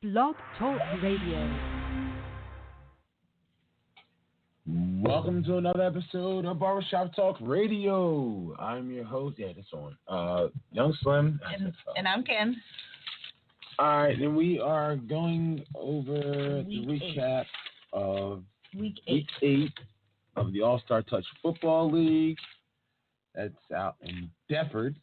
Blog Talk Radio. Welcome to another episode of Barbershop Talk Radio. I'm your host. Yeah, it's on. Young Slim. And I'm Kim. All right, and we are going over the recap of Week 8 of the All-Star Touch Football League. That's out in Deptford.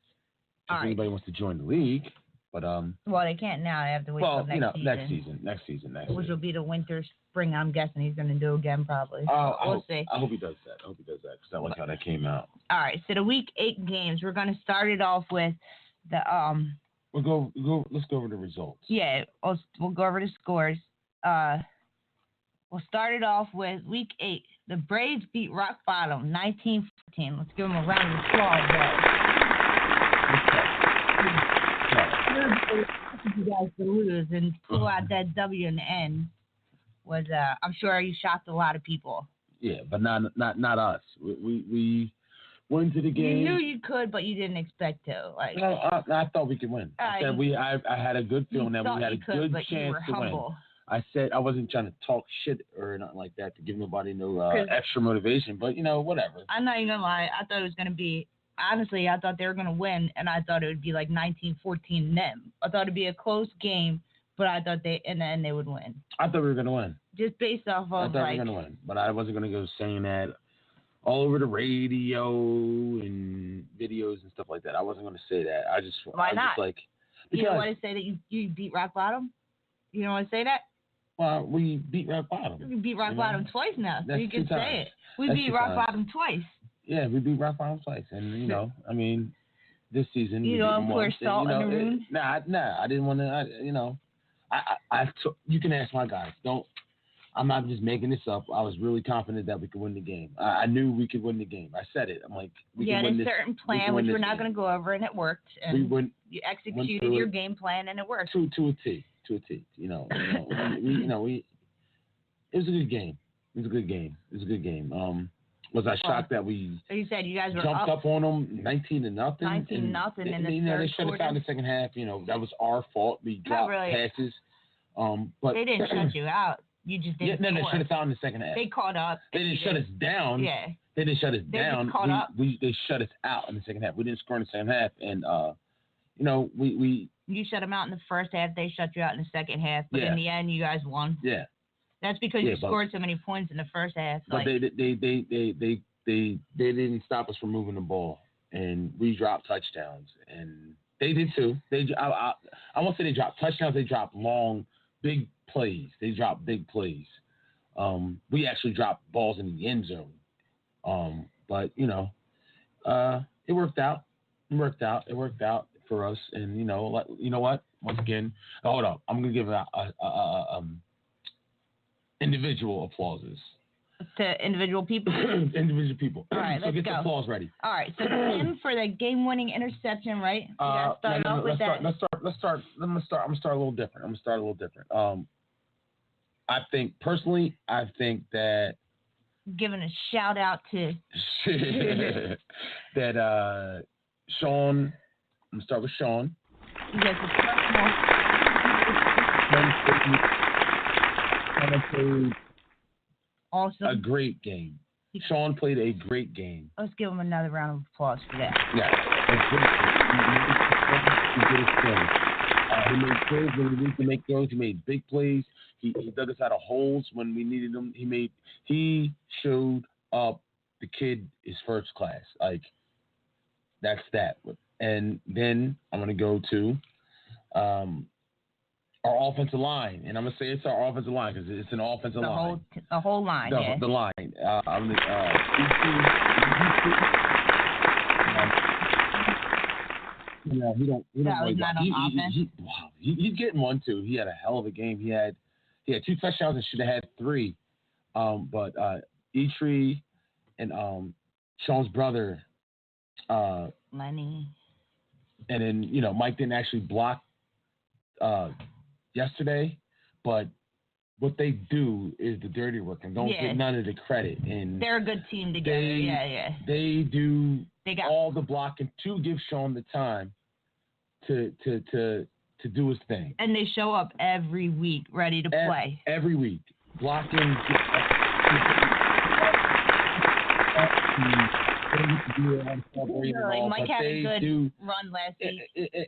If anybody wants to join the league. But well, they can't now. They have to wait till next season. Next season. Which will be the winter, spring. I'm guessing he's going to do again probably. We'll see. I hope he does that. Because I like how that came out. All right. So the Week 8 games. We're going to start it off with the Let's go over the results. Yeah, we'll go over the scores. We'll start it off with Week 8. The Braves beat Rock Bottom 19-14. Let's give them a round of applause, guys. You guys to lose and pull out that W in the end was I'm sure you shocked a lot of people. Yeah, but not us. We went to the game. You knew you could, but you didn't expect to. Like, no, I thought we could win. I had a good feeling that we had a good chance to win. I said I wasn't trying to talk shit or nothing like that to give nobody no extra motivation, but whatever. I'm not even gonna lie. I thought it was gonna be. Honestly, I thought they were going to win, and I thought it would be like 19-14 them. I thought it'd be a close game, but I thought in the end they would win. I thought we were going to win. Just based off of, I thought we were going to win, but I wasn't going to go saying that all over the radio and videos and stuff like that. I wasn't going to say that. Why not? You don't want to say that you beat Rock Bottom? You don't want to say that? Well, we beat Rock Bottom. We beat Rock Bottom twice now, so you can say it. We That's beat Rock Bottom twice. Yeah, we beat Rock Bottom twice, and this season. You don't pour salt in the wound. Nah, I didn't want to. You can ask my guys. I'm not just making this up. I was really confident that we could win the game. I knew we could win the game. I said it. I'm like, we can win this. You had a certain plan, which we're not going to go over, and it worked. And you executed your game plan, and it worked. To a T. It was a good game. Was I shocked that we? So you said you guys were jumped up on them 19-0. 19-0 in the third they shut us out in the second half. That was our fault. We dropped passes. But they didn't shut you out. You just didn't. They shut us out in the second half. They caught up. They didn't shut us down. Yeah. They didn't shut us down. Caught up. They shut us out in the second half. We didn't score in the second half, and we. You shut them out in the first half. They shut you out in the second half. But in the end, you guys won. Yeah. That's because you scored so many points in the first half. But they didn't stop us from moving the ball, and we dropped touchdowns, and they did too. I won't say they dropped touchdowns. They dropped long, big plays. They dropped big plays. We actually dropped balls in the end zone. But it worked out. It worked out for us, and you know what? Once again, hold up. I'm gonna give out individual applauses. To individual people? Individual people. All right, let's get go. the applause ready. All right, so Tim for the game-winning interception, right? I'm gonna start a little different. I think that giving a shout out to that Sean. I'm gonna start with Sean. Yes, awesome. A great game. Sean played a great game. Let's give him another round of applause for that. Yeah, a great game. He made plays when we needed to make throws. He made big plays. He dug us out of holes when we needed them. He showed up. The kid is first class. Like, that's that. And then I'm gonna go to our offensive line, and I'm gonna say it's our offensive line because it's an offensive line. The whole line. The line. He don't really not on offense. He's getting one too. He had a hell of a game. He had 2 touchdowns and should have had 3. But Etri and Sean's brother, Lenny. And then Mike didn't actually block yesterday, but what they do is the dirty work and don't get none of the credit. And they're a good team together. They do all the blocking to give Sean the time to to do his thing. And they show up every week ready to play. Every week. Blocking. Mike had a good run last week.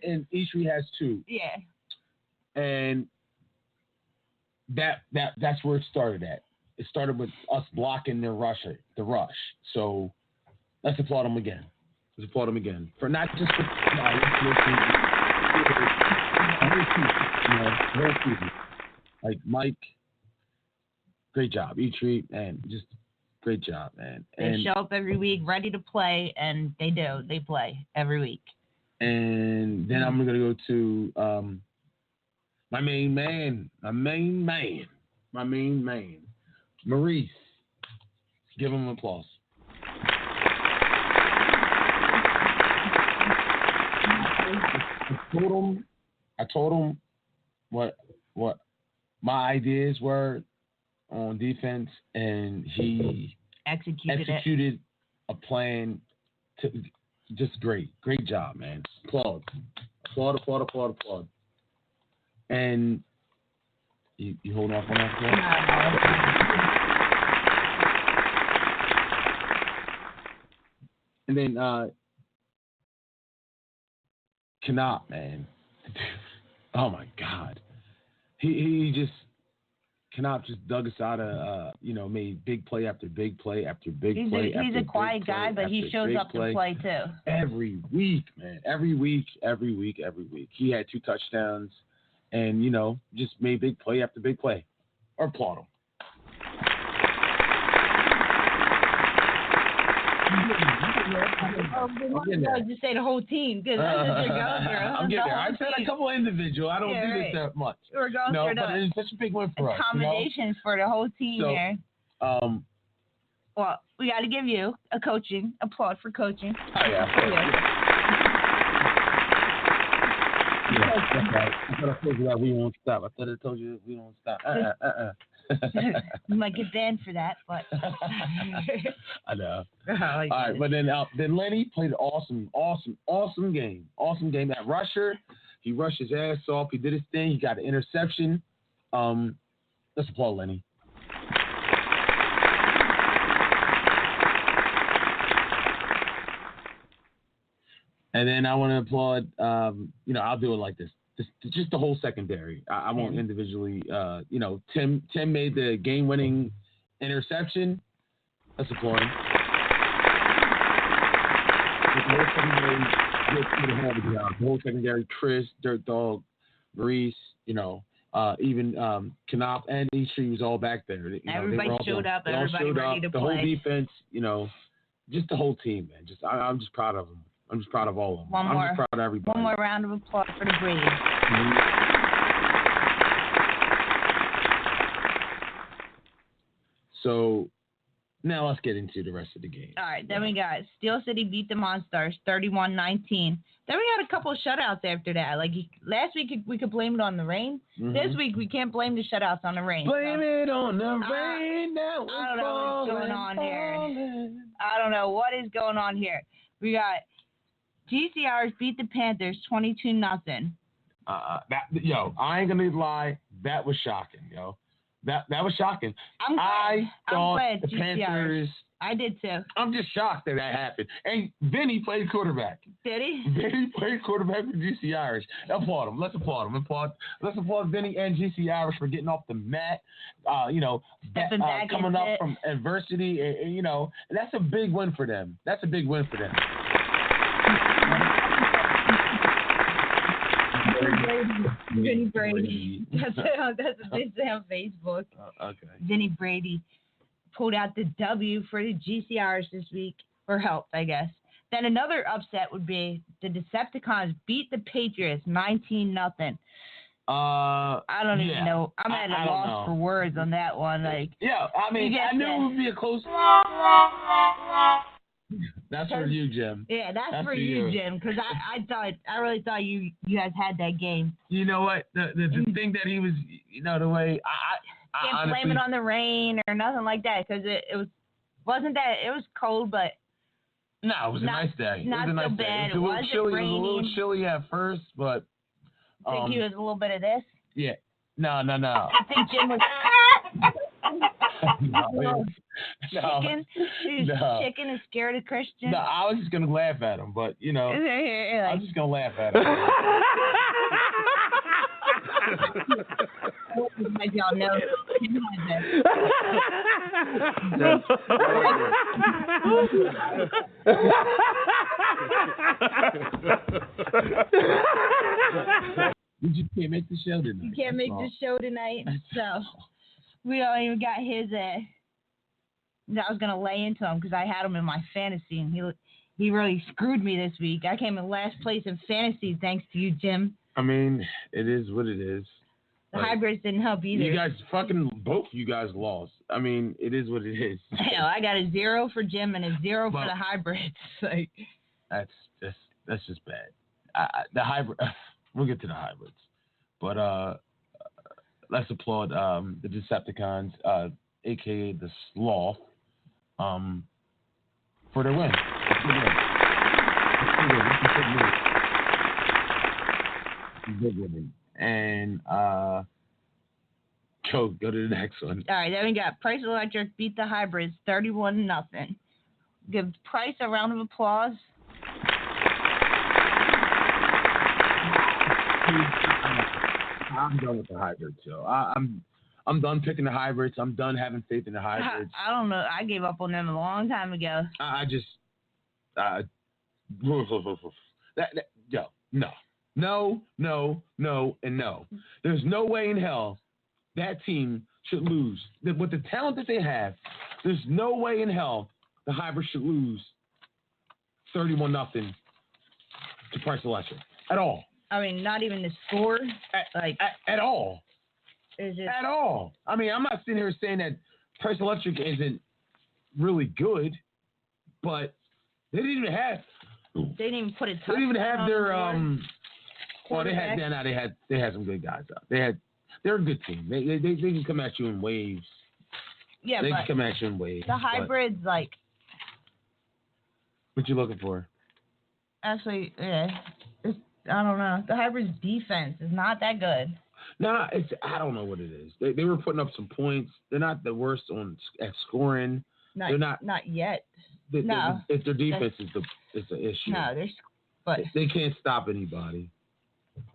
And Eastry has 2. Yeah. And that's where it started at. It started with us blocking the rush. So let's applaud them again. For not just for whole season. Like Mike, great job. Eastry, and just great job, man. They show up every week ready to play, and they do. They play every week. And then I'm going to go to my main man, Maurice. Give him an applause. I told him what my ideas were on defense, and he executed a plan to just great job, man. Applaud. And you hold off on that? And then Knop, man. Oh my God. He just Knop just dug us out of made big play after big play after big play. He's a quiet guy, but he shows up to play too. Every week, man. Every week. He had 2 touchdowns and, just made big play after big play. Or applaud him. Just say the whole team because that's just your go through. I'm getting there. I said a couple individual. I don't do this that much. We're going through but it's such a big one for us. Accommodations for the whole team here. Well, we got to give you a applaud for coaching. Oh yeah. I thought I told you that we won't stop. we won't stop. You might get banned for that, but I know. All right, but then Lenny played an awesome game. Awesome game. That rusher, he rushed his ass off. He did his thing. He got an interception. Let's applaud Lenny. And then I want to applaud. I'll do it like this. Just the whole secondary. I won't individually. Tim made the game-winning interception. Let's applaud him. The whole secondary, Chris, Dirt Dog, Maurice, even Knop and Eastry was all back there. Everybody showed up. Everybody ready to play. The whole defense, just the whole team, man. I'm just proud of them. I'm just proud of all of them. Just proud of everybody. One more round of applause for the Braves. So now let's get into the rest of the game. All right, then we got Steel City beat the Monstars 31-19. Then we had a couple of shutouts after that. Like last week we could blame it on the rain. Mm-hmm. This week we can't blame the shutouts on the rain. Blame it on the rain. Now I don't know what's going on here. I don't know what is going on here. We got GCRs beat the Panthers 22-0. I ain't gonna lie, that was shocking, yo. That was shocking. I thought the Panthers. I did too. I'm just shocked that happened. And Vinny played quarterback. Did he? Vinny played quarterback for GC Irish. Applaud him. Let's applaud him. Let's applaud Vinny and GC Irish for getting off the mat. Coming up from adversity. And that's a big win for them. Vinny Brady. That's what they say on Facebook. Okay. Vinny Brady pulled out the W for the GCRs this week, or helped, I guess. Then another upset would be the Decepticons beat the Patriots 19-0. I don't even know. I'm at a loss for words on that one. I knew it would be a close. That's for you, Jim. Yeah, that's for you, Jim. Because I really thought you guys had that game. You know what? The thing that he was, the way I can't blame it on the rain or nothing like that. Because it was cold, but no, it was a nice day. Not it was a nice so day. bad. It was a little chilly. It was a little chilly at first, but Think he was a little bit of this? Yeah. No. I think Jim was. No. Chicken? He was chicken and scared of Christian? No, I was just going to laugh at him, but, you know, I'm just going to laugh at him. Like y'all know. You just can't make the show tonight. You can't make the show tonight, so we don't even got his. I was gonna lay into him because I had him in my fantasy, and he really screwed me this week. I came in last place in fantasy thanks to you, Jim. I mean, it is what it is. The hybrids didn't help either. You guys both you guys lost. I mean, it is what it is. Hell, I got a 0 for Jim and a 0 for the hybrids. Like, that's just bad. The hybrid. We'll get to the hybrids, but let's applaud the Decepticons, aka the Sloth, for their win. Big winning. And go to the next one. All right, then we got Price Electric beat the hybrids 31-0. Give Price a round of applause. I'm done with the hybrids, Joe. I'm done picking the hybrids. I'm done having faith in the hybrids. I don't know. I gave up on them a long time ago. No, and no. There's no way in hell that team should lose. With the talent that they have, there's no way in hell the hybrids should lose 31-0 to Price Electric at all. I mean, not even the score, at all. Is it? At all. I mean, I'm not sitting here saying that Price Electric isn't really good, but they didn't even have. They didn't even put a touch. They didn't even have their Well, they had some good guys out. They're a good team. They can come at you in waves. Yeah, they but can come at you in waves. The hybrids, like. What you looking for? Actually, yeah. I don't know. The hybrids' defense is not that good. No, I don't know what it is. They were putting up some points. They're not the worst at scoring. They're not yet. No. If their defense is the issue. No, they can't stop anybody.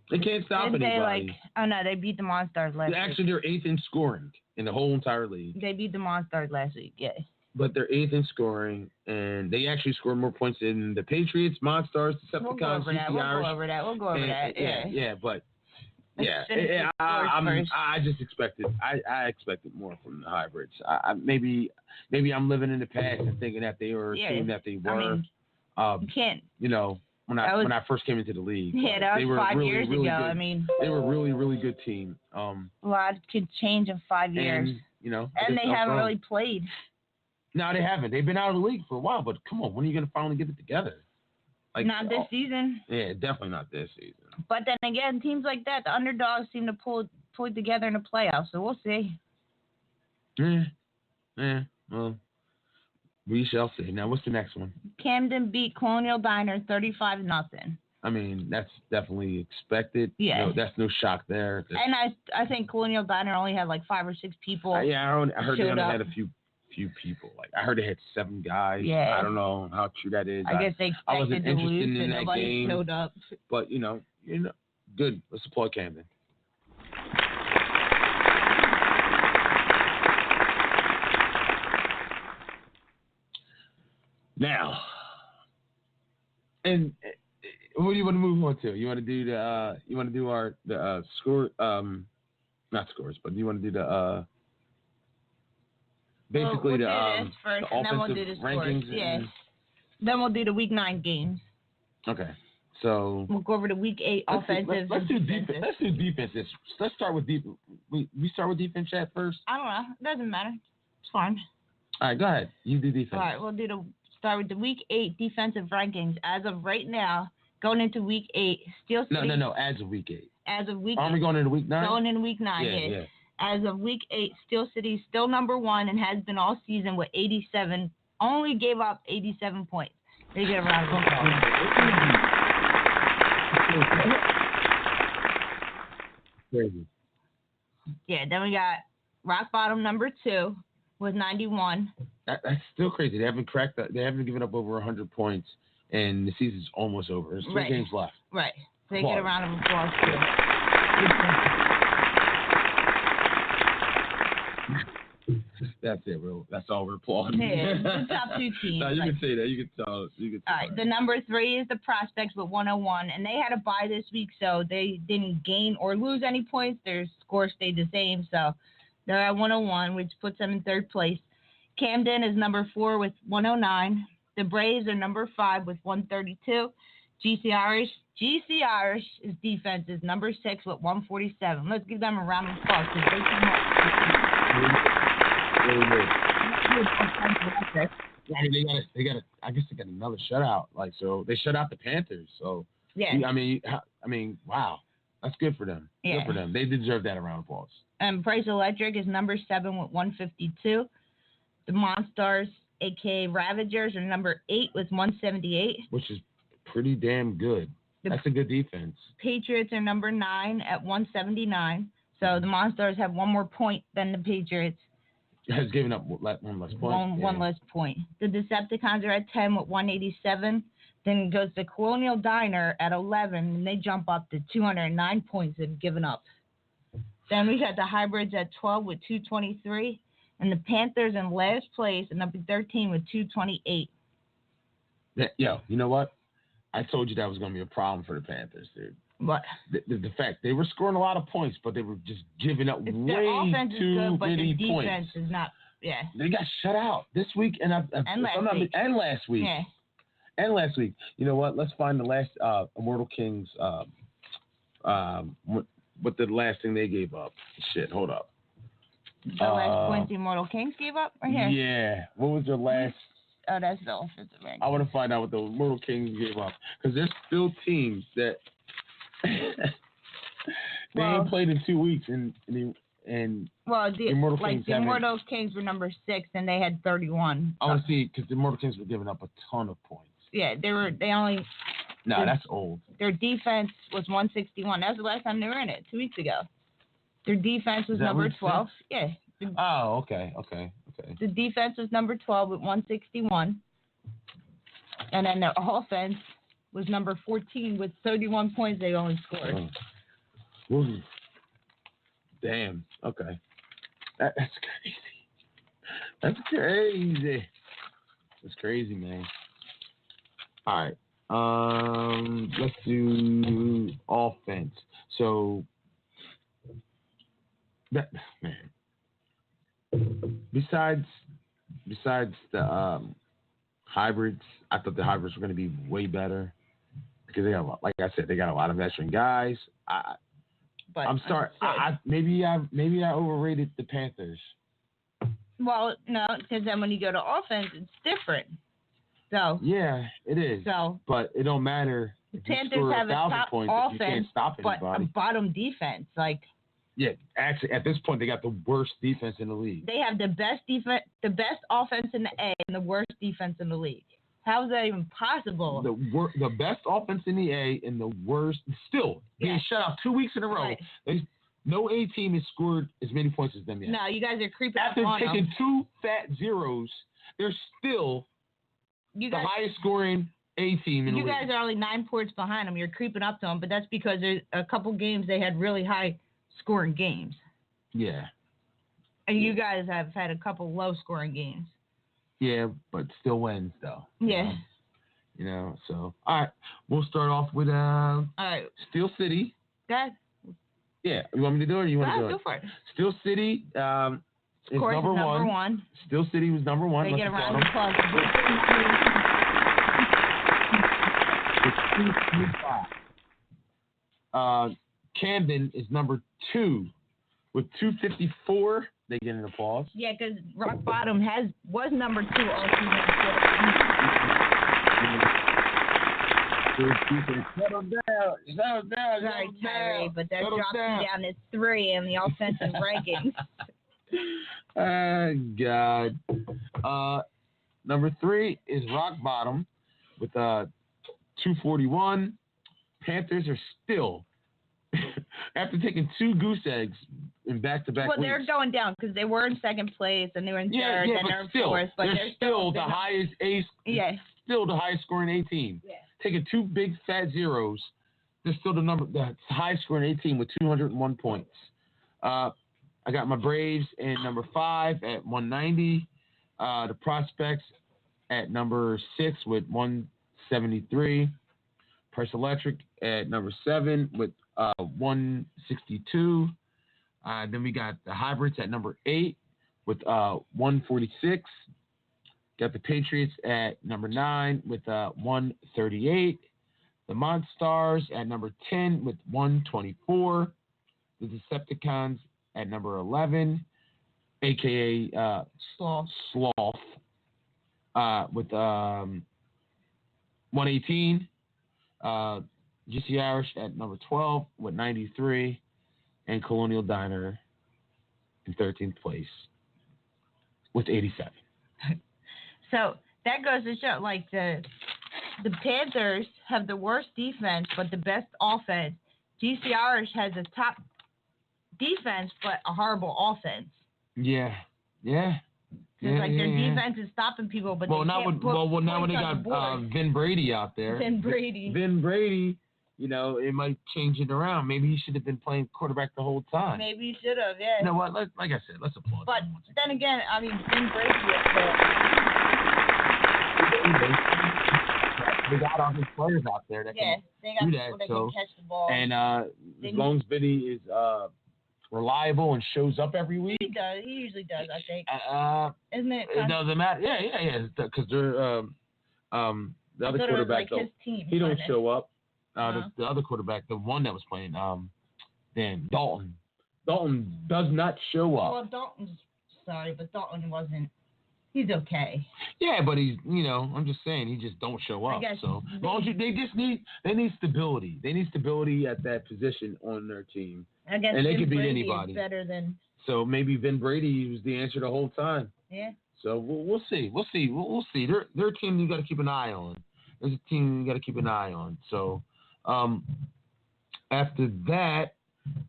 They can't stop anybody. They beat the Monstars last week. Actually, they're 8th in scoring in the whole entire league. They beat the Monstars last week, yeah. But they're 8th in scoring, and they actually scored more points than the Patriots, Monstars, Decepticons, We'll go over that. Yeah, but I just expected. I expected more from the hybrids. Maybe I'm living in the past and thinking that they were a team that they were. I mean, you can't. You know, when I first came into the league. Yeah, that was 5 years ago. Good. I mean, they were a really good team. A lot could change in 5 years. And, you know, and they haven't really played. No, they haven't. They've been out of the league for a while, but come on, when are you going to finally get it together? Not this season. Yeah, definitely not this season. But then again, teams like that, the underdogs seem to pull it together in the playoffs, so we'll see. Yeah, well, we shall see. Now, what's the next one? Camden beat Colonial Diner 35-0. I mean, that's definitely expected. Yeah. No, that's no shock there. And I think Colonial Diner only had like 5 or 6 people. I heard they only had a few people. Like I heard they had 7 guys. Yeah. I don't know how true that is. I guess they expected to lose and nobody game, showed up. But you know, good. Let's applaud Camden. Now, and what do you want to move on to? You want to do the score? Not scores, but you want to do the basically we'll the first, the offensive we'll do the rankings. Yeah. Then we'll do the Week 9 games. Okay. So we'll go over the Week 8 offensive. Let's do defense. Let's do defenses. Let's start with defense. We start with defense chat first. I don't know. It doesn't matter. It's fine. All right, go ahead. You do defense. All right, we'll start with the Week 8 defensive rankings. As of right now, going into Week 8, Steel City. No. As of Week 8. As of Week 8. Aren't we going into Week 9? Going into Week 9, yeah. As of Week 8, Steel City is still number 1 and has been all season with 87. Only gave up 87 points. They get a round of applause. crazy. Yeah, then we got rock bottom number 2 with 91. That's still crazy. They haven't cracked that. They haven't given up over 100 points, and the season's almost over. There's 3 games left. Right. So they get a round of applause too. That's it, bro. That's all we're applauding. Yeah, the top 2 teams. No, you can say that. You can tell. All right, the number 3 is the Prospects with 101, and they had a bye this week, so they didn't gain or lose any points. Their score stayed the same, so they're at 101, which puts them in 3rd place. Camden is number 4 with 109. The Braves are number 5 with 132. GC Irish's defense is number 6 with 147. Let's give them a round of applause because they came up. They got. I guess they got another shutout. Like, so they shut out the Panthers. So yeah. I mean, wow, that's good for them. Yeah. Good for them. They deserve that round of applause. And Price Electric is number 7 with 152. The Monstars, aka Ravagers, are number 8 with 178. Which is pretty damn good. That's a good defense. Patriots are number 9 at 179. So the Monstars have 1 more point than the Patriots. Has given up one less point. One less point. The Decepticons are at 10 with 187. Then it goes to Colonial Diner at 11, and they jump up to 209 points they've given up. Then we got the Hybrids at 12 with 223, and the Panthers in last place at number 13 with 228. Yo, you know what? I told you that was going to be a problem for the Panthers, dude. What? The fact they were scoring a lot of points, but they were just giving up way too offense is good, but many their defense points. is not. Yeah. They got shut out this week and last week. Yeah. And last week. You know what? Let's find the last Immortal Kings. What the last thing they gave up? Shit, hold up. The last points the Immortal Kings gave up right here. Yeah. What was their last? Oh, that's the offensive rank. I want to find out what the Immortal Kings gave up because there's still teams that they ain't played in 2 weeks and the Immortal Kings were number 6 and they had 31. I want to see because the Immortal Kings were giving up a ton of points. Yeah, that's old. Their defense was 161. That was the last time they were in it, 2 weeks ago. Their defense was number 12. 6? Yeah. Oh, okay. The defense was number 12 with 161. And then their offense was number 14 with 31 points they only scored. Oh. Damn. Okay. That's crazy. That's crazy. That's crazy, man. All right. Let's do offense. So that man. Besides the hybrids, I thought the hybrids were going to be way better because they have, like I said, they got a lot of veteran guys. I'm sorry. Maybe I overrated the Panthers. Well, no, because then when you go to offense, it's different. So yeah, it is. So, but it don't matter. The Panthers have a top points, offense, you can't stop anybody. But a bottom defense. Yeah, actually, at this point, they got the worst defense in the league. They have the best defense, the best offense in the A, and the worst defense in the league. How is that even possible? The best offense in the A and the worst, still being shut out 2 weeks in a row. Right. No A team has scored as many points as them yet. No, you guys are creeping up on them. After taking 2 fat zeros, they're still the highest scoring A team in the league. You guys are only 9 points behind them. You're creeping up to them, but that's because there's a couple games they had really high scoring games. Yeah. And you guys have had a couple low scoring games. Yeah, but still wins though. Yeah. So all right. We'll start off with all right. Steel City. That. Yeah. You want me to do it or you want to do it? Go for it. Steel City is number one. Steel City was number 1. They get a round of applause. Camden is number 2 with 254. They get an applause. Yeah, because Rock Bottom was number 2 all season. Settle down. Sorry, Tyree, but that drops you down to 3 in the offensive rankings. God. Number 3 is Rock Bottom with 241. Panthers are still after taking 2 goose eggs in back-to-back Well, weeks. they're going down because they were in second place and they were in third, then they're in fourth. But they're still the highest still the highest scoring A team. Yeah. Taking 2 big fat zeros, they're still the highest scoring A team with 201 points. I got my Braves in number 5 at 190. The Prospects at number 6 with 173. Price Electric at number 7 with 162. Then we got the Hybrids at number 8 with 146. Got the Patriots at number 9 with 138. The Monstars at number 10 with 124. The Decepticons at number 11, a.k.a. Sloth, with 118. GC Irish at number 12 with 93. And Colonial Diner in 13th place with 87. So that goes to show, like, the Panthers have the worst defense but the best offense. GC Irish has a top defense but a horrible offense. Yeah. Their defense is stopping people, but now when they got Vin Brady out there. Vin Brady, you know, it might change it around. Maybe he should have been playing quarterback the whole time. Maybe he should have, yeah. You know what? Like I said, let's applaud. But then again, I mean, Vin Brady is they got all these players out there that can do that. That can catch the ball. And as long as Vinny is reliable and shows up every week. He does. He usually does, I think. Isn't it? It doesn't matter. Yeah. Because they're the other quarterback, like his team, he don't show up. The other quarterback, the one that was playing, Dalton. Dalton does not show up. Well, Dalton wasn't. He's okay. Yeah, but he's, I'm just saying, he just don't show up. So they need stability. They need stability at that position on their team. I guess and they Vin could beat Brady anybody. Is better than. So maybe Vin Brady was the answer the whole time. Yeah. So we'll see. We'll see. They're a team you got to keep an eye on. There's a team you got to keep an eye on. So after that,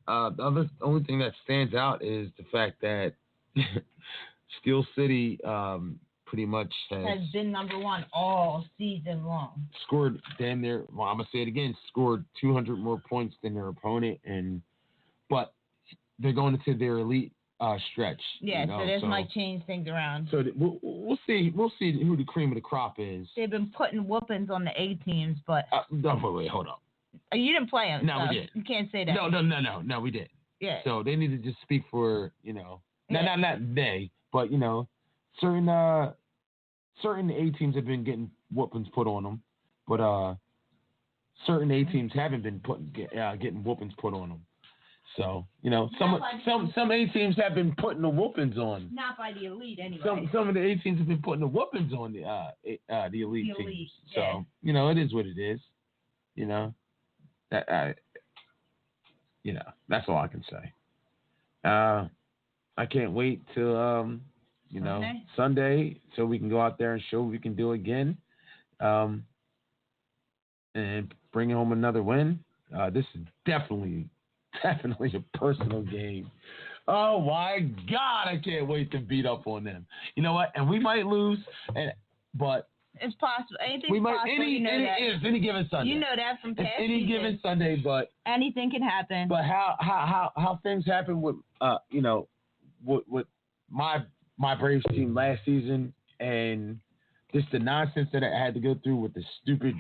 the only thing that stands out is the fact that Steel City pretty much has been number 1 all season long. Scored damn near. Well, I'm gonna say it again. Scored 200 more points than their opponent, but they're going into their elite stretch. Yeah, so this might change things around. So we'll see. We'll see who the cream of the crop is. They've been putting whoopings on the A teams, but wait, hold up. You didn't play them. No, we did. You can't say that. No, we did. Yeah. So they need to just speak for not they, but certain A teams have been getting whoopings put on them, but certain A teams haven't been getting whoopings put on them. So some A teams have been putting the whoopings on. Not by the elite anyway. Some of the A teams have been putting the whoopings on the elite teams. So it is what it is. That's all I can say. I can't wait till Sunday so we can go out there and show what we can do again, and bring home another win. This is definitely a personal game. Oh my God, I can't wait to beat up on them. You know what? And we might lose, but it's possible. Anything's possible. Any given Sunday. You know that from past any given Sunday, but anything can happen. But how things happen with with my Braves team last season, and just the nonsense that I had to go through with the stupid,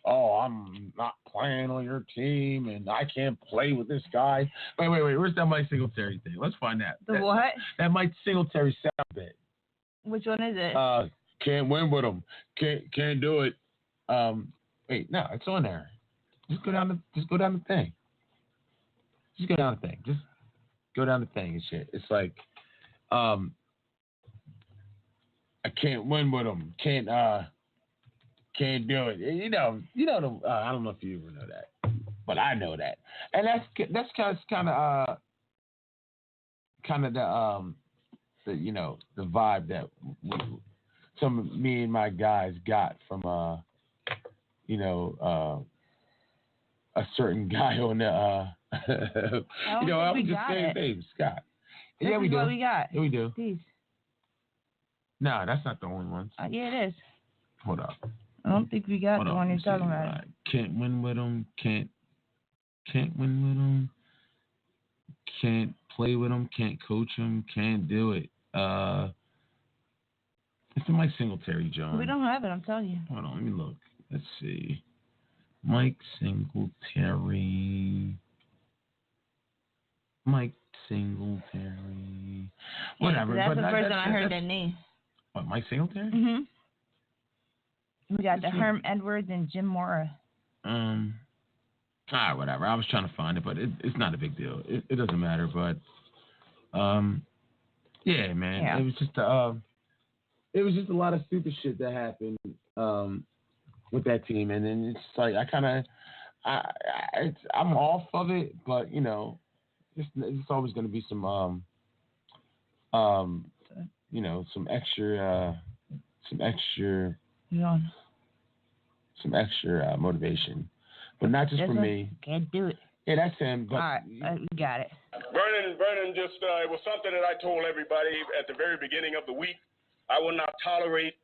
I'm not playing on your team and I can't play with this guy. Wait, where's that Mike Singletary thing? Let's find that. What? That Mike Singletary sound bit. Which one is it? Can't win with him. Can't do it. Wait, no, it's on there. Just go down the thing. Just go down the thing. Just go down the thing and shit. It's like, I can't win with him. Can't do it. I don't know if you ever know that, but I know that, and that's kind of the vibe that some of me and my guys got from a certain guy on I was just saying his name, Scott. This yeah, we is do. What we got. Yeah, we do. These. No, that's not the only ones. Yeah, it is. Hold up. I don't think we got the one you're talking about. Can't win with them. Can't win with them. Can't play with them. Can't coach them. Can't do it. It's Mike Singletary, John. We don't have it. I'm telling you. Hold on. Let me look. Let's see. Mike Singletary. Whatever. That's but the first time I heard that name. What, Mike Singletary? Mm-hmm. We got the Herm Edwards and Jim Mora. Whatever. I was trying to find it, but it's not a big deal. It doesn't matter. But, yeah, man. Yeah. It was just a lot of stupid shit that happened with that team, and then it's like I'm off of it, but it's always going to be some some extra motivation, but not just for me. Can't do it. Yeah, that's him. But all right, we got it. Vernon just it was something that I told everybody at the very beginning of the week. I will not tolerate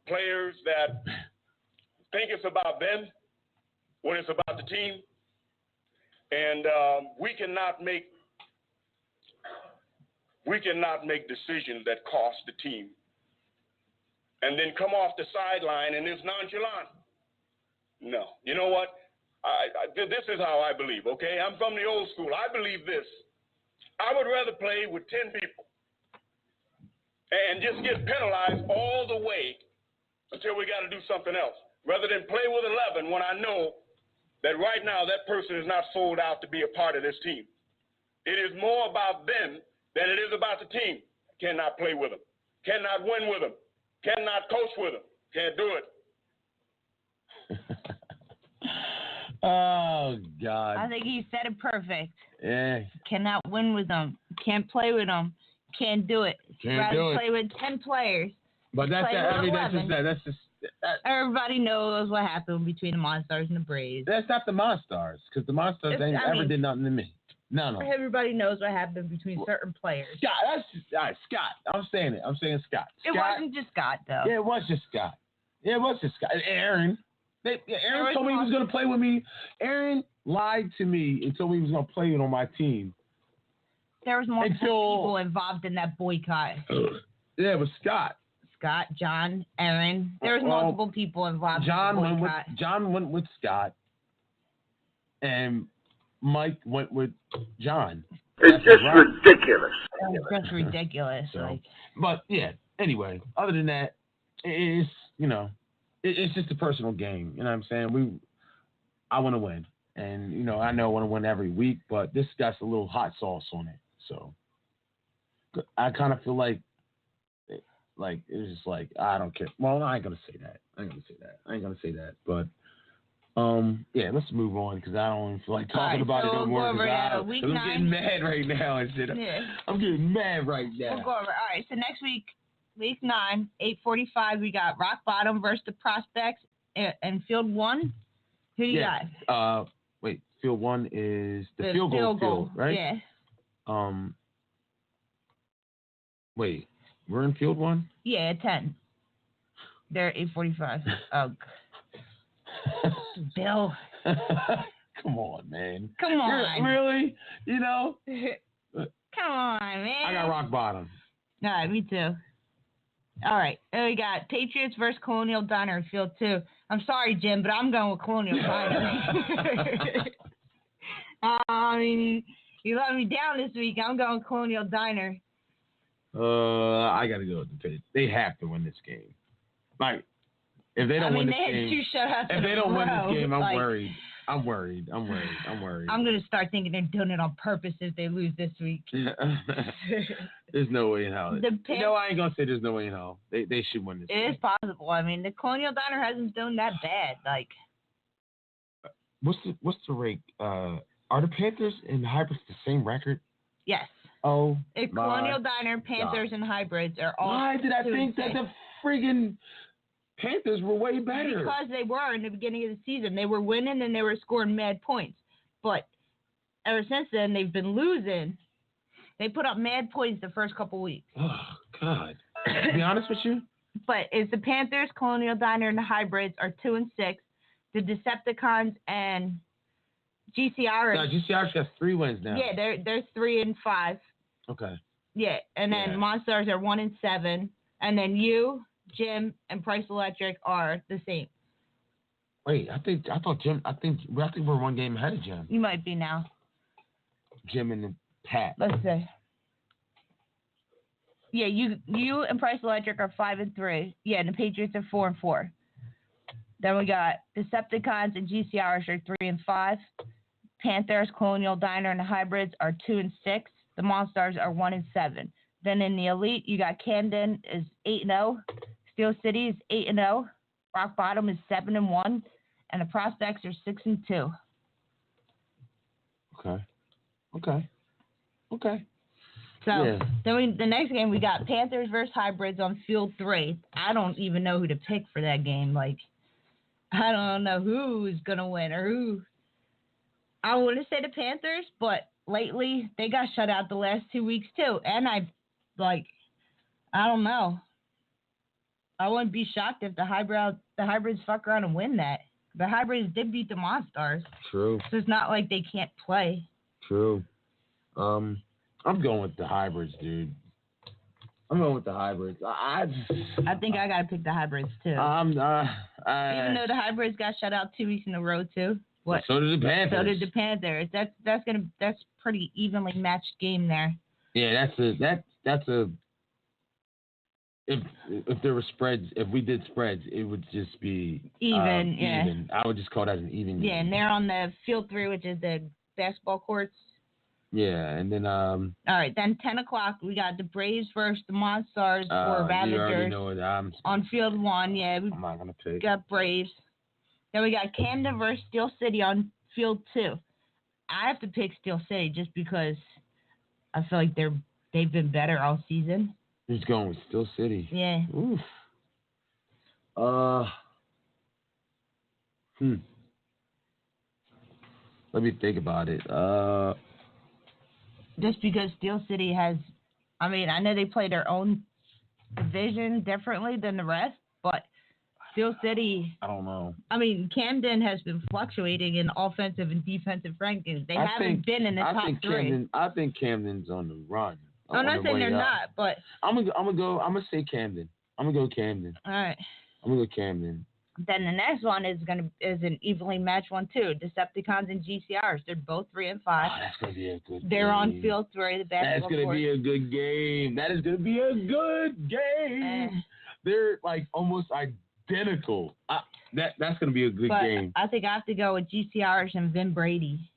players that think it's about them when it's about the team, and we cannot make decisions that cost the team and then come off the sideline and it's nonchalant. No. You know what? This is how I believe, okay? I'm from the old school. I believe this. I would rather play with 10 people and just get penalized all the way until we got to do something else, rather than play with 11 when I know that right now that person is not sold out to be a part of this team. It is more about them than it is about the team. Cannot play with them. Cannot win with them. Cannot coach with them. Can't do it. Oh, God. I think he said it perfect. Yeah. Cannot win with them. Can't play with them. Can't do it. Can't do it. Play with 10 players. But that's just everybody knows what happened between the Monstars and the Braves. That's not the Monstars, because the Monstars ever did nothing to me. No. Everybody knows what happened between certain players. Scott, Scott. I'm saying Scott. It wasn't just Scott, though. Yeah, it was just Scott. And Aaron. Aaron told me he was going to play with me. Aaron lied to me and told me he was going to play on my team. There was multiple people involved in that boycott. Yeah, it was Scott, John, Aaron. There was multiple people involved in the boycott. John went with Scott, and Mike went with John. It's just ridiculous. It's just ridiculous. But yeah. Anyway, other than that, it's it's just a personal game. You know what I'm saying? I want to win, and I know I want to win every week, but this got a little hot sauce on it. So I kind of feel like it's just like I don't care. Well, I ain't gonna say that. But yeah, let's move on because I don't even feel like talking about it no more. I'm getting mad right now and shit. Yeah. I'm getting mad right now. We'll go over. All right, so next week, week 9, 8:45, we got Rock Bottom versus the Prospects and Field 1. Who do you got? Wait, Field 1 is the field goal, right? Yeah. Wait, we're in Field 1? Yeah, at 10. They're 8:45. Oh. Bill. Come on, man. Come on. Really? Come on, man. I got Rock Bottom. All right, me too. All right, we got Patriots versus Colonial Diner, Field 2. I'm sorry, Jim, but I'm going with Colonial Diner. You let me down this week. I'm going Colonial Diner. I got to go with the Patriots. They have to win this game. Like, if they don't win this game, they had 2 shutouts. If they don't win this game, I'm worried. I'm going to start thinking they're doing it on purpose if they lose this week. There's no way in hell. I ain't going to say there's no way in hell. They should win this game. It is possible. The Colonial Diner hasn't done that bad. What's the rate? Are the Panthers and Hybrids the same record? Yes. Oh, Colonial Diner, Panthers, and Hybrids are all. Why did I think that the friggin' Panthers were way better? Because they were in the beginning of the season. They were winning and they were scoring mad points. But ever since then, they've been losing. They put up mad points the first couple weeks. Oh, God. To be honest with you? But it's the Panthers, Colonial Diner, and the Hybrids are 2-6. The Decepticons and GCR. No, GCR's got 3 wins now. Yeah, they're 3-5. Okay. Yeah, and then Monstars are 1-7, and then you, Jim, and Price Electric are the same. Wait, I think we're 1 game ahead of Jim. You might be now. Jim and Pat. Let's see. Yeah, you and Price Electric are 5-3. Yeah, and the Patriots are 4-4. Then we got Decepticons and GCRs are 3-5. Panthers, Colonial Diner, and the Hybrids are 2-6. The Monstars are 1-7. Then in the Elite, you got Camden is 8-0. Steel City is 8-0. Rock Bottom is 7-1, and the Prospects are 6-2. Okay. So then the next game we got Panthers versus Hybrids on Field 3. I don't even know who to pick for that game. Like, I don't know who's gonna win or who. I want to say the Panthers, but lately they got shut out the last 2 weeks too, and I don't know. I wouldn't be shocked if the Hybrids fuck around and win that. The Hybrids did beat the Monstars. True. So it's not like they can't play. True. I'm going with the Hybrids, dude. I'm going with the Hybrids. I think I gotta pick the Hybrids too. Even though the Hybrids got shut out 2 weeks in a row too. What? So did the Panthers. So did the Panthers. That's pretty evenly matched game there. Yeah, that's a. If there were spreads, if we did spreads, it would just be even. Yeah. Even. I would just call that an even game. Yeah, and they're on the Field 3, which is the basketball courts. Yeah, and then all right, then 10 o'clock we got the Braves versus the Monstars or Ravagers. You already know it. On Field 1. Yeah, I'm not gonna pick. Got Braves. Then we got Camden versus Steel City on Field 2. I have to pick Steel City just because I feel like they've been better all season. Who's going with Steel City? Yeah. Oof. Let me think about it. Just because Steel City has, I know they play their own division differently than the rest, but Steel City, I don't know. Camden has been fluctuating in offensive and defensive rankings. They haven't been in the top 3. I think Camden's on the run. I'm not saying they're not, but I'm gonna say Camden. I'm gonna go Camden. All right. I'm gonna go Camden. Then the next one is an evenly matched one too. Decepticons and GCRs. They're both 3-5. Oh, that's gonna be a good. They're on Field 3, the basketball That's gonna court. be a good game. That is gonna be a good game. They're like almost identical. That's gonna be a good game. I think I have to go with GCRs and Vin Brady.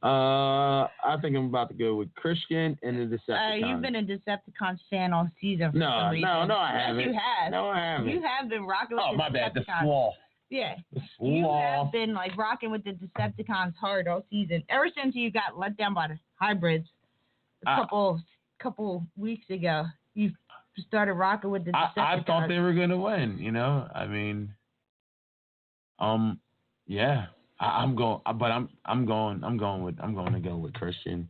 I think I'm about to go with Christian and the Decepticons. You've been a Decepticons fan all season for some reason. No, I haven't. Yes, you have. No, I haven't. You have been rocking with the Decepticons. Oh, my bad. The flaw. Yeah. The flaw. You have been rocking with the Decepticons hard all season. Ever since you got let down by the Hybrids a couple weeks ago, you started rocking with the Decepticons. I thought they were gonna win. Yeah. I'm going to go with Christian.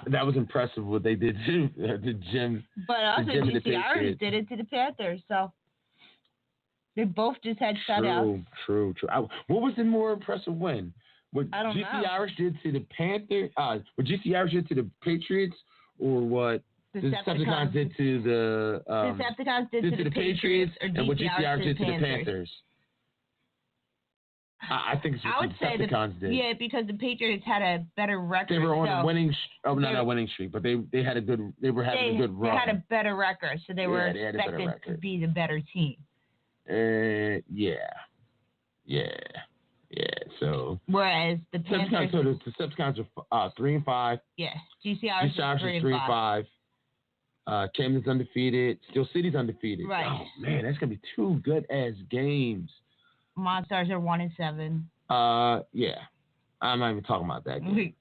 That was impressive what they did to the Jim. But also GCRs did it to the Panthers, so they both just had shutouts. True. What was the more impressive win? What I don't know. GCRs did to the Panthers? What GCRs did to the Patriots, or what Decepticons did to the Decepticons did to the Patriots, and what GCRs did to the Panthers? I think it's what the Decepticons did. Yeah, because the Patriots had a better record. They were on a winning not a winning streak, but they had a good. They were having a good run. They had a better record, so they were expected to be the better team. Yeah. So whereas the Panthers, the Decepticons are 3-5. Yeah, GCRs are 3-5. Camden's undefeated. Steel City's undefeated. Right. Oh man, that's gonna be 2 good ass games. Monstars are 1-7. Yeah. I'm not even talking about that game.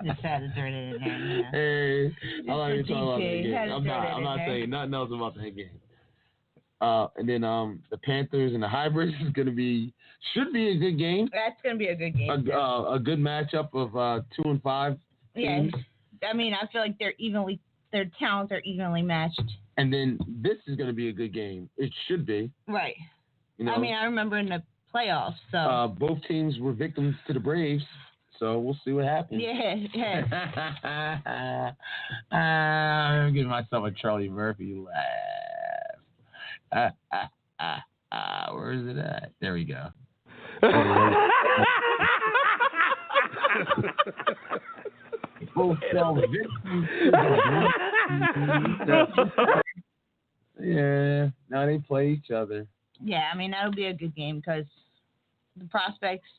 Just had to throw it in there. Hey, I'm not even talking about that game. I'm not saying nothing else about that game. And then the Panthers and the Hybrids should be a good game. That's gonna be a good game. A good matchup of 2 and 5 teams. Yeah, I mean, I feel like their talents are evenly matched. And then this is gonna be a good game. It should be. Right. You know, I mean, I remember in the playoffs. So both teams were victims to the Braves. So we'll see what happens. Yeah. I'm giving myself a Charlie Murphy laugh. Where is it at? There we go. Both fell victims to the Braves. Yeah. Now they play each other. Yeah, I mean, that'll be a good game because the prospects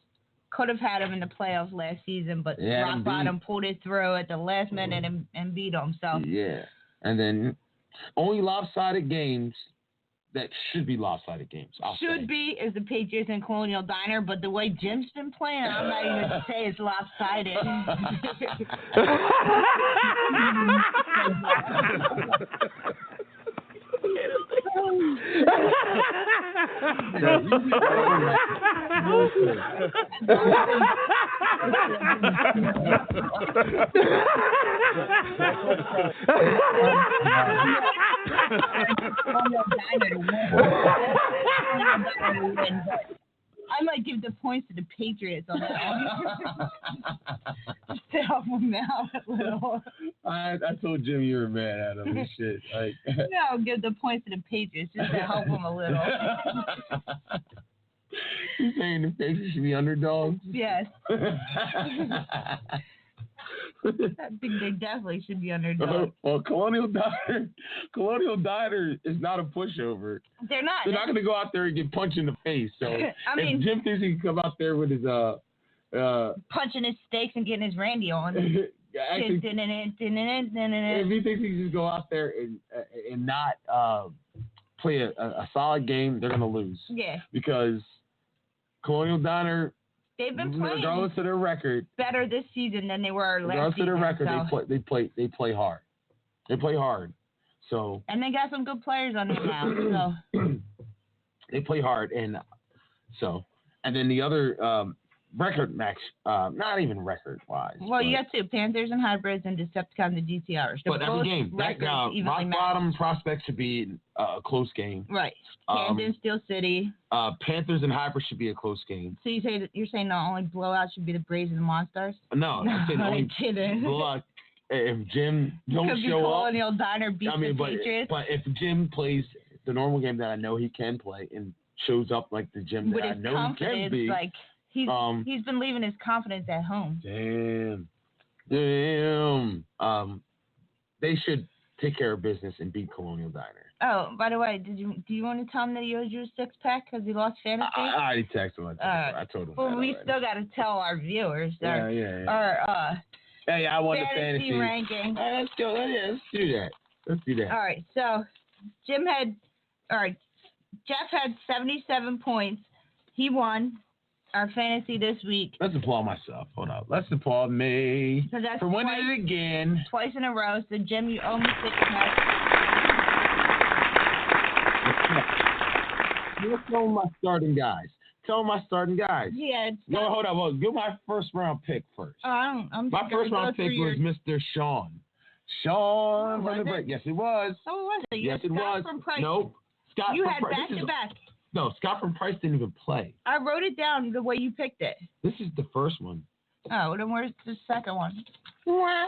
could have had him in the playoffs last season, but Rock Bottom pulled it through at the last minute and beat them. So yeah, and then only lopsided games that should be lopsided games. Should be is the Patriots and Colonial Diner, but the way Jim's been playing, I'm not even gonna say it's lopsided. I might give the points to the Patriots on that one. Just to help them out a little. I told Jim you were mad at him and shit. Like, no, I'll give the points to the Patriots just to help them a little. You saying the Patriots should be underdogs? Yes. I think they definitely should be underdogs. Well, Colonial Diner is not a pushover. They're not. They're not going to go out there and get punched in the face. So if Jim thinks he can come out there with his punching his steaks and getting his Randy on. Actually, if he thinks he can just go out there and not play a solid game, they're going to lose. Yeah. Because Colonial Diner, they've been playing regardless of their record, better this season than they were last season. Regardless of their record, they play hard. They play hard. So. And they got some good players on there now. So. They play hard, and then the other record match, not even record wise. Well, you got two Panthers and Hybrids and Decepticons and GTRs. But every game, Rock Bottom Prospects should be a close game. Right. Camden, Steel City. Panthers and Hybrids should be a close game. So you're saying the only blowout should be the Braves and the Monstars? No, I'm saying only blowout. If Jim don't show up, Colonial Diner beat the Patriots. But if Jim plays the normal game that I know he can play and shows up like the Jim that I know he can be, like he's been leaving his confidence at home. Damn. They should take care of business and beat Colonial Diner. Oh, by the way, do you want to tell him that he owes you a 6-pack because he lost fantasy? I already texted him. I told him. Well, we still got to tell our viewers. Hey, I want the fantasy ranking. Let's go. Let's do that. All right. So, Jeff had 77 points. He won our fantasy this week. Let's applaud myself. Hold up. Let's applaud me for winning it again. Twice in a row. So, Jim, you owe me 6-pack. Let's tell my starting guys. Yeah. No, hold on. Well, give my first round pick first. My first round pick was Mr. Sean. Sean from the break. Yes, it was. Oh, was it? Yes, it was. From Price. Nope. Scott you from had Price. back-to-back. No, Scott from Price didn't even play. I wrote it down the way you picked it. This is the first one. Oh, then where's the second one? Oh,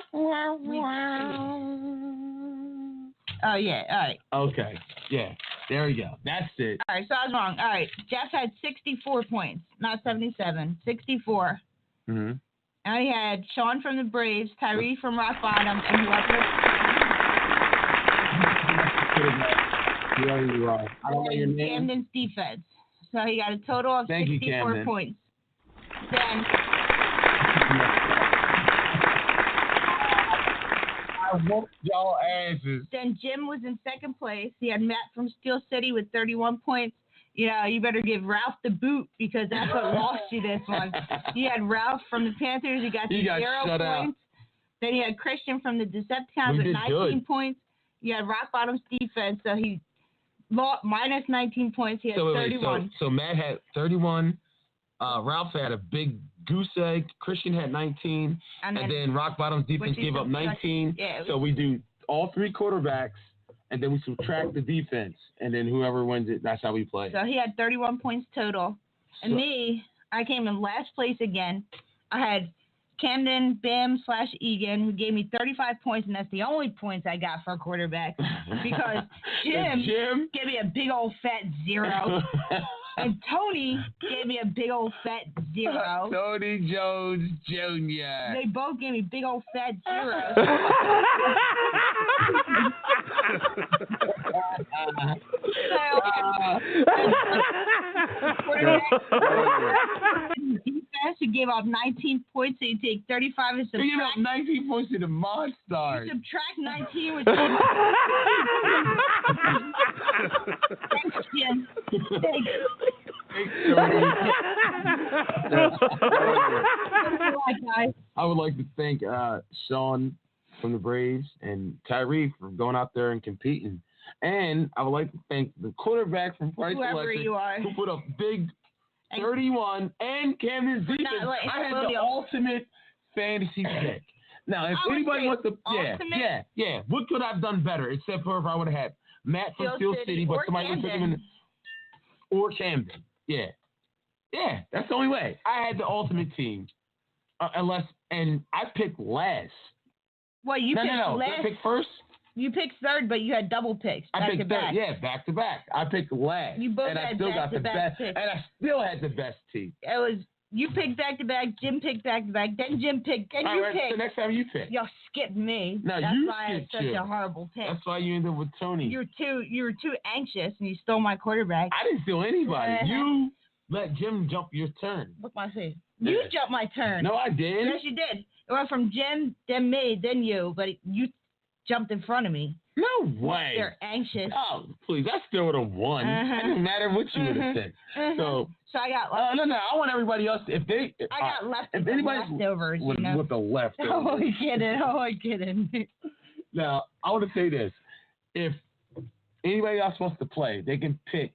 yeah. All right. Okay. Yeah. There we go. That's it. All right. So I was wrong. All right. Jeff had 64 points, not 77. 64. Mm-hmm. I had Sean from the Braves, Tyree from Rock Bottom, and whoever. You are. I don't know your name. Camden's defense. So he got a total of 64 points. Then. I whooped y'all asses. Then Jim was in second place. He had Matt from Steel City with 31 points. You better give Ralph the boot because that's what lost you this one. You had Ralph from the Panthers. He got 0 points. Out. Then you had Christian from the Decepticons with 19 points. You had Rock Bottom's defense, so he minus 19 points. He had 31. So Matt had 31. Ralph had a big goose egg. Christian had 19. And then Rock Bottom's defense gave up 19. Yeah, so we do all three quarterbacks, and then we subtract the defense. And then whoever wins it, that's how we play. So he had 31 points total. And me, I came in last place again. I had Camden, Bam/Egan, who gave me 35 points, and that's the only points I got for a quarterback because Jim gave me a big old fat 0. And Tony gave me a big old fat 0. Tony Jones Jr. They both gave me big old fat 0s. Defense, who gave up 19 points, so you take 35 and subtract. You gave up 19 points to the Monstars. You subtract 19 with Thanks, Jim. Thanks. I would like to thank Sean from the Braves and Tyree for going out there and competing. And I would like to thank the quarterback from Price Electric who put up big 31 and Camden's defense. I had the ultimate fantasy pick. Now, if anybody wants to, what could I have done better except for if I would have had Matt from Steel City, but somebody would pick him in, or Camden. Yeah, that's the only way. I had the ultimate team, and I picked last. Well, you picked last. Did I pick first? You picked third, but you had double picks. I picked third. Yeah, back to back. I picked last. You both and had I still got the best. Picks. And I still had the best team. It was you picked back to back. Jim picked back to back. Then Jim picked. Then you picked. So next time you pick. Y'all skipped me. No, that's you why I had such a horrible pick. That's why you ended up with Tony. You were too anxious, and you stole my quarterback. I didn't steal anybody. You let Jim jump your turn. Look my face. You jumped my turn. No, I didn't. Yes, you did. It went from Jim, then me, then you, but you jumped in front of me. No way. They're anxious. Oh, please. I still would have won. It didn't matter what you would have said. So I got no. I want everybody else. I got leftovers. With the leftovers. Oh, I get it. Now, I want to say this. If anybody else wants to play, they can pick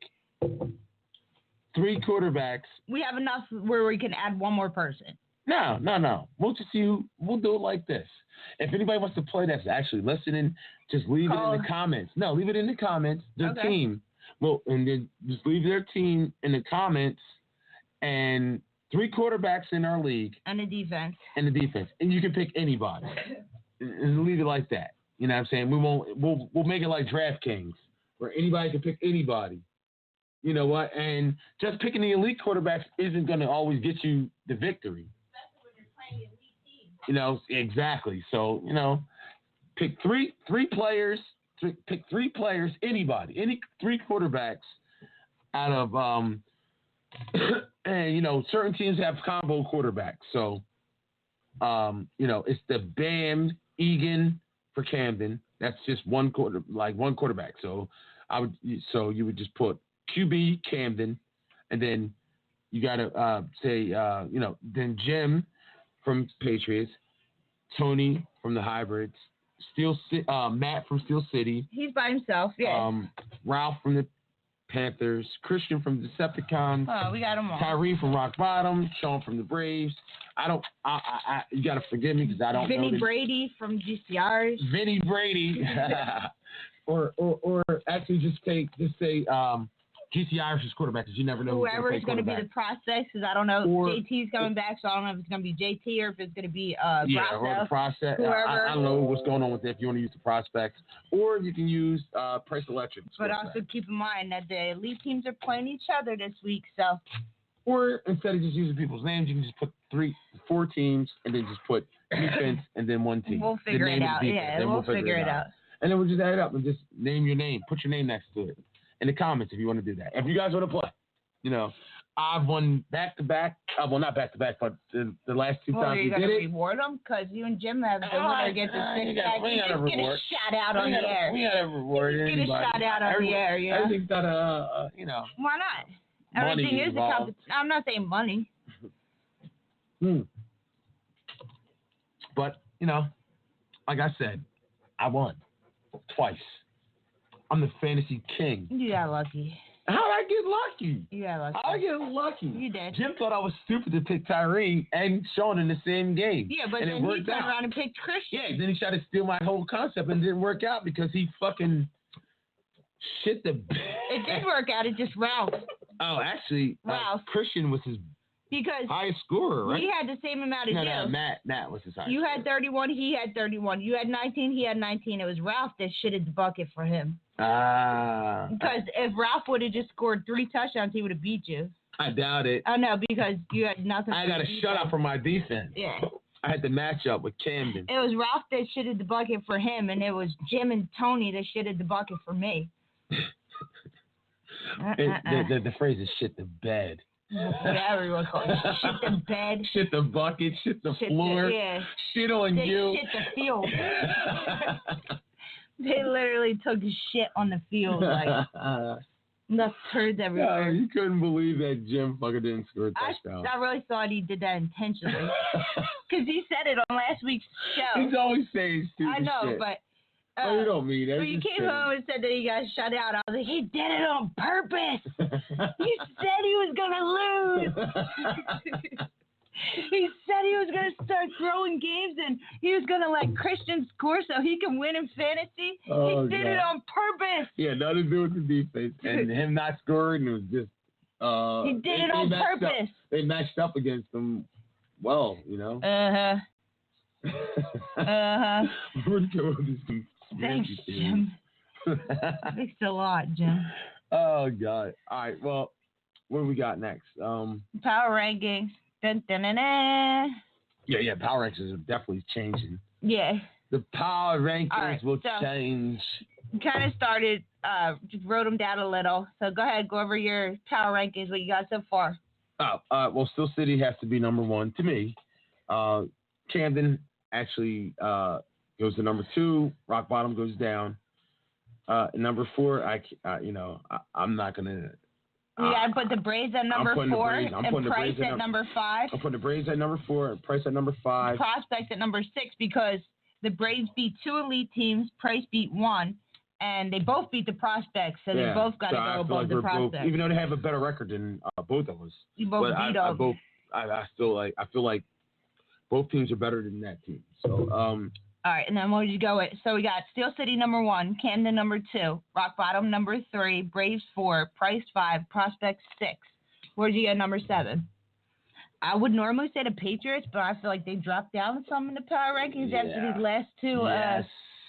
3 quarterbacks. We have enough where we can add one more person. No. We'll just see we'll do it like this. If anybody wants to play that's actually listening, just leave it in the comments. No, leave it in the comments. Their team. Well, and then just leave their team in the comments and 3 quarterbacks in our league. And the defense. And you can pick anybody. And leave it like that. You know what I'm saying? We'll make it like DraftKings, where anybody can pick anybody. You know what? And just picking the elite quarterbacks isn't going to always get you the victory. Especially when you're playing elite teams. You know, exactly. So, pick three players. Pick 3 players, anybody, any 3 quarterbacks out of, and, certain teams have combo quarterbacks. So, it's the Bam Egan for Camden. That's just one quarterback. So you would just put QB Camden, and then you got to say, then Jim from Patriots, Tony from the Hybrids, Matt from Steel City. He's by himself, yeah. Ralph from the Panthers, Christian from Decepticons. Oh, we got them all. Tyree from Rock Bottom, Sean from the Braves. You got to forgive me because I don't know. Vinny Brady from GCRs. Vinny Brady. or actually just say GC Irish's quarterback because you never know whoever's going to be the prospects, because I don't know. JT's coming back, so I don't know if it's going to be JT or if it's going to be or the prospect. I don't know what's going on with it. If you want to use the prospects, or you can use Price Electric. But also keep in mind that the elite teams are playing each other this week, so. Or instead of just using people's names, you can just put 4 teams and then just put defense and then 1 team. We'll figure it out. We'll figure it out. And then we'll just add it up and just name your name. Put your name next to it. In the comments if you want to do that. If you guys want to play. I've won back-to-back. Well, not back-to-back, but the last 2 times we did it. You're going to reward them? Because you and Jim have the winner get the 6 pack. You just get a shout-out on the air. We got to reward anybody. Get a shout-out on the air, yeah. Everything's got a, Why not? Everything is a competition. I'm not saying money. But, like I said, I won twice. I'm the fantasy king. You got lucky. How did I get lucky? You got lucky. How did I get lucky? You did. Jim thought I was stupid to pick Tyree and Sean in the same game. Yeah, but and then he turned around and picked Christian. Yeah, then he tried to steal my whole concept and it didn't work out because he fucking shit the bed. It did work out. It just Ralph. Oh, actually, Christian was his highest scorer, right? He had the same amount as you. No, Matt was his highest. You had 31, he had 31. You had 19, he had 19. It was Ralph that shitted the bucket for him. Because if Ralph would have just scored 3 touchdowns, he would have beat you. I doubt it. Oh, no, because you had nothing. I got a shutout for my defense. Yeah. I had the matchup with Camden. It was Ralph that shitted the bucket for him, and it was Jim and Tony that shitted the bucket for me. The phrase is shit the bed. Yeah, everyone calls it shit the bed. Shit the bucket, shit the floor, shit on you. Shit the field. They literally took shit on the field, like left turds everywhere. No, you couldn't believe that Jim fucking didn't score a touchdown. I really thought he did that intentionally. Because he said it on last week's show. He's always saying stupid shit. I know, but... you don't mean it. When you came home and said that he got shut out, I was like, he did it on purpose. He said he was going to lose. He said he was going to start throwing games and he was going to let Christian score so he can win in fantasy. He did it on purpose. Yeah, nothing to do with the defense. And him not scoring, it was just... he did it on purpose. They matched up against him well, you know? We're going to Thanks, Jim. Thanks a lot, Jim. Oh, God. All right, well, what do we got next? Power rankings. Dun, dun, dun, dun. Yeah, power rankings are definitely changing. Yeah. The power rankings will change. Kind of started, just wrote them down a little. So go ahead, go over your power rankings, what you got so far. Well, Steel City has to be number 1 to me. Camden actually goes to number 2. Rock Bottom goes down. Number 4, I'm not gonna. You gotta put the Braves at number 4 and Price at number 5. I'm putting the Braves at number 4 and Price at number 5. Prospects at number 6 because the Braves beat 2 elite teams, Price beat 1, and they both beat the Prospects, so they both got to go above the Prospects. Even though they have a better record than both of us. You both beat them. I feel like both teams are better than that team. So all right, and then what did you go with? So we got Steel City number 1, Camden number 2, Rock Bottom number 3, Braves 4, Price 5, Prospects 6. Where did you get number 7? I would normally say the Patriots, but I feel like they dropped down some in the power rankings after these last 2. Yes,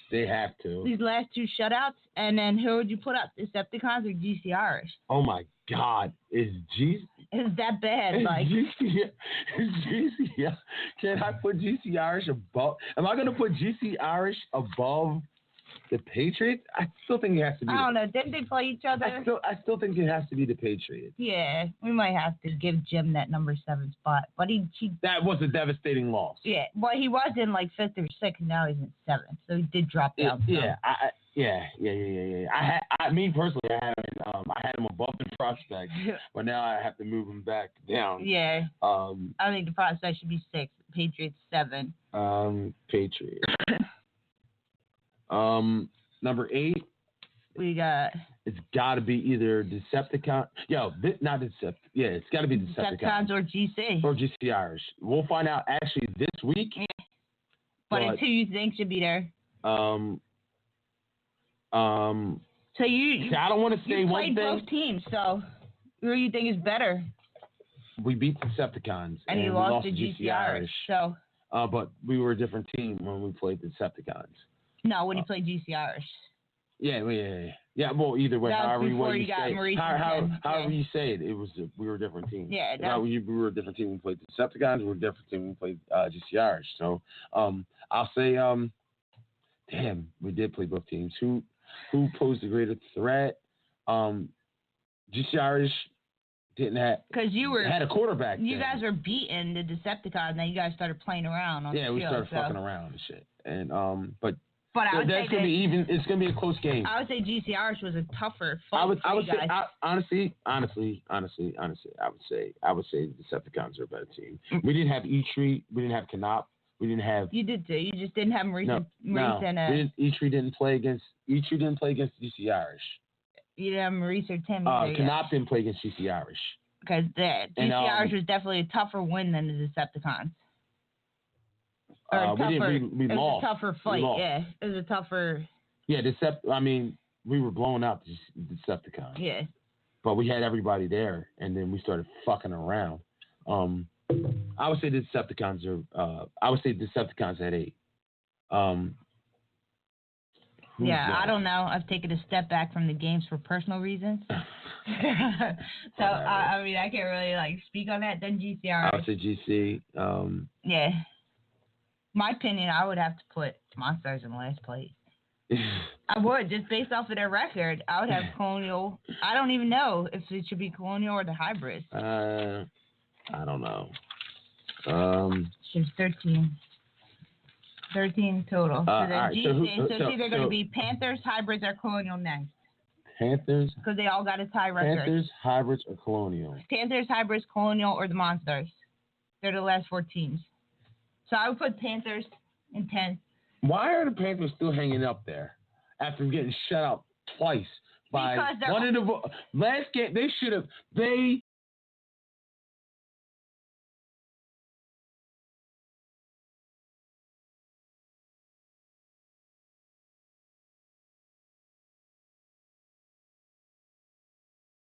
they have to. These last 2 shutouts. And then who would you put up, Decepticons or GC Irish? Oh my God, is that bad? Like GC? Can I put GC Irish above? Am I going to put GC Irish above the Patriots? I still think it has to be. I don't know. Didn't they play each other? I still think it has to be the Patriots. Yeah, we might have to give Jim that number 7 spot, but he that was a devastating loss. Yeah, well, he was in like 5th or 6th, and now he's in 7th, so he did drop down. Me personally, I had him above the Prospect, but now I have to move him back down. Yeah. I think the Prospect should be 6, Patriots 7. Patriots. Number 8. We got. It's got to be either Decepticon. Not Decepticon. Yeah, it's got to be Decepticons or GC. Or GC Irish. We'll find out actually this week. Yeah. But it's who you think should be there. So I don't want to say one thing. You played both teams, so who do you think is better? We beat Decepticons and you lost to GC Irish. So. But we were a different team when we played Decepticons. No, when you played GC Irish. Yeah. Well, either way, however you say it, it was we were a different team. Yeah. We were a different team when we played Decepticons. We were a different team when we played GC Irish. So, I'll say, damn, we did play both teams. Who posed a greater threat? GC Irish didn't have because had a quarterback. You guys were beating the Decepticons, and then you guys started playing around on the field. Yeah, we started fucking around and shit. And but I would say it's gonna be a close game. I would say GC Irish was a tougher fight. I would say honestly, I would say the Decepticons are a better team. We didn't have Eitri, we didn't have Canop, We didn't have. You did too. You just didn't have Maurice and E3 didn't play against GC Irish. You didn't have Maurice or Tim. Canop didn't play against GC Irish. Because GC Irish was definitely a tougher win than the Decepticons. We lost. It was a tougher fight. Yeah, it was a tougher. Yeah, we were blowing out the Decepticons. Yeah. But we had everybody there, and then we started fucking around. I would say the Decepticons had 8. I don't know. I've taken a step back from the games for personal reasons. So I can't really speak on that. Then GCR. I would say GC. Yeah. My opinion, I would have to put Monsters in last place. I would, just based off of their record. I would have Colonial. I don't even know if it should be Colonial or the Hybrid. I don't know. It's 13. 13 total. So right, it's either going to be Panthers, Hybrids, or Colonial next. Panthers? Because they all got a tie record. Panthers, Hybrids, or Colonial? Panthers, Hybrids, Colonial, or the Monsters. They're the last 4 teams. So I would put Panthers in 10. Why are the Panthers still hanging up there after getting shut out twice by one of the last game? They